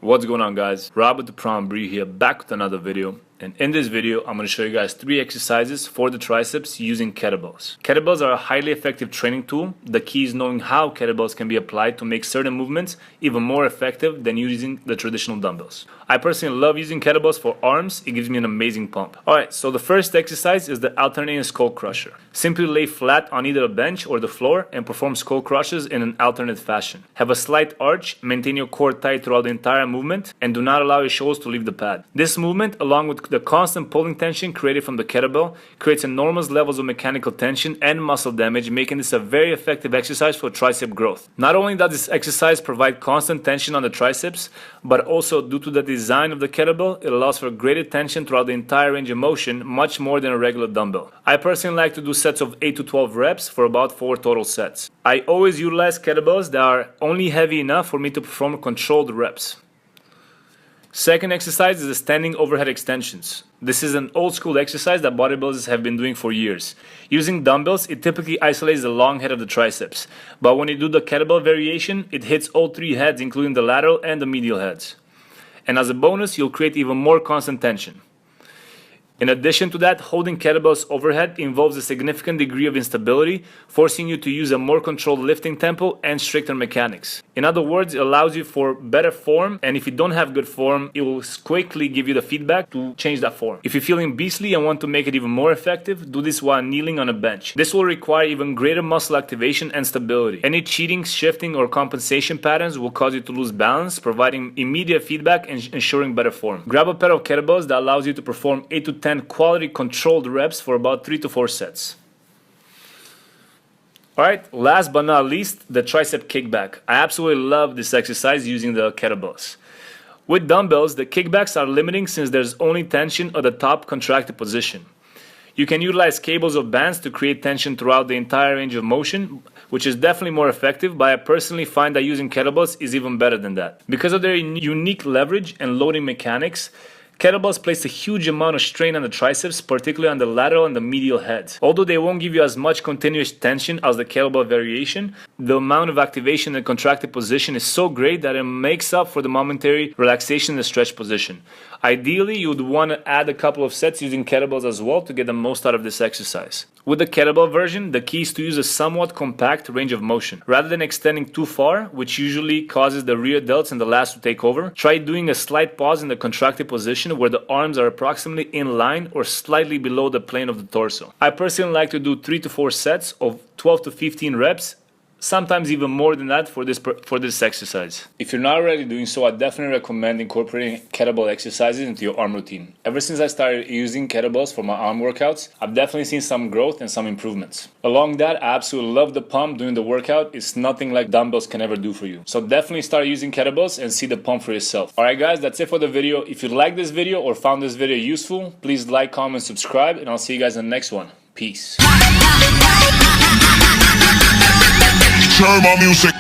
What's going on, guys? Rob with the Prom Brew here, back with another video. And in this video, I'm going to show you guys 3 exercises for the triceps using kettlebells. Kettlebells are a highly effective training tool. The key is knowing how kettlebells can be applied to make certain movements even more effective than using the traditional dumbbells. I personally love using kettlebells for arms. It gives me an amazing pump. Alright, so the first exercise is the alternating skull crusher. Simply lay flat on either a bench or the floor and perform skull crushes in an alternate fashion. Have a slight arch, maintain your core tight throughout the entire movement, and do not allow your shoulders to leave the pad. This movement, along with the constant pulling tension created from the kettlebell, creates enormous levels of mechanical tension and muscle damage, making this a very effective exercise for tricep growth. Not only does this exercise provide constant tension on the triceps, but also due to the design of the kettlebell, it allows for greater tension throughout the entire range of motion, much more than a regular dumbbell. I personally like to do sets of 8 to 12 reps for about 4 total sets. I always utilize kettlebells that are only heavy enough for me to perform controlled reps. Second exercise is the standing overhead extensions. This is an old school exercise that bodybuilders have been doing for years. Using dumbbells, it typically isolates the long head of the triceps, but when you do the kettlebell variation, it hits all 3 heads, including the lateral and the medial heads. And as a bonus, you'll create even more constant tension. In addition to that, holding kettlebells overhead involves a significant degree of instability, forcing you to use a more controlled lifting tempo and stricter mechanics. In other words, it allows you for better form, and if you don't have good form, it will quickly give you the feedback to change that form. If you're feeling beastly and want to make it even more effective, do this while kneeling on a bench. This will require even greater muscle activation and stability. Any cheating, shifting, or compensation patterns will cause you to lose balance, providing immediate feedback and ensuring better form. Grab a pair of kettlebells that allows you to perform 8 to 10 quality controlled reps for about 3 to 4 sets. Alright, last but not least, the tricep kickback. I absolutely love this exercise using the kettlebells. With dumbbells, the kickbacks are limiting since there's only tension at the top contracted position. You can utilize cables or bands to create tension throughout the entire range of motion, which is definitely more effective, but I personally find that using kettlebells is even better than that. Because of their unique leverage and loading mechanics, kettlebells place a huge amount of strain on the triceps, particularly on the lateral and the medial heads. Although they won't give you as much continuous tension as the kettlebell variation, the amount of activation in the contracted position is so great that it makes up for the momentary relaxation in the stretch position. Ideally, you would want to add a couple of sets using kettlebells as well to get the most out of this exercise. With the kettlebell version, the key is to use a somewhat compact range of motion. Rather than extending too far, which usually causes the rear delts and the lats to take over, try doing a slight pause in the contracted position where the arms are approximately in line or slightly below the plane of the torso. I personally like to do 3 to 4 sets of 12 to 15 reps, sometimes even more than that for this exercise. If you're not already doing so, I definitely recommend incorporating kettlebell exercises into your arm routine. Ever since I started using kettlebells for my arm workouts, I've definitely seen some growth and some improvements. Along that, I absolutely love the pump during the workout. It's nothing like dumbbells can ever do for you. So definitely start using kettlebells and see the pump for yourself. Alright guys, that's it for the video. If you liked this video or found this video useful, please like, comment, subscribe, and I'll see you guys in the next one. Peace. Turn my music.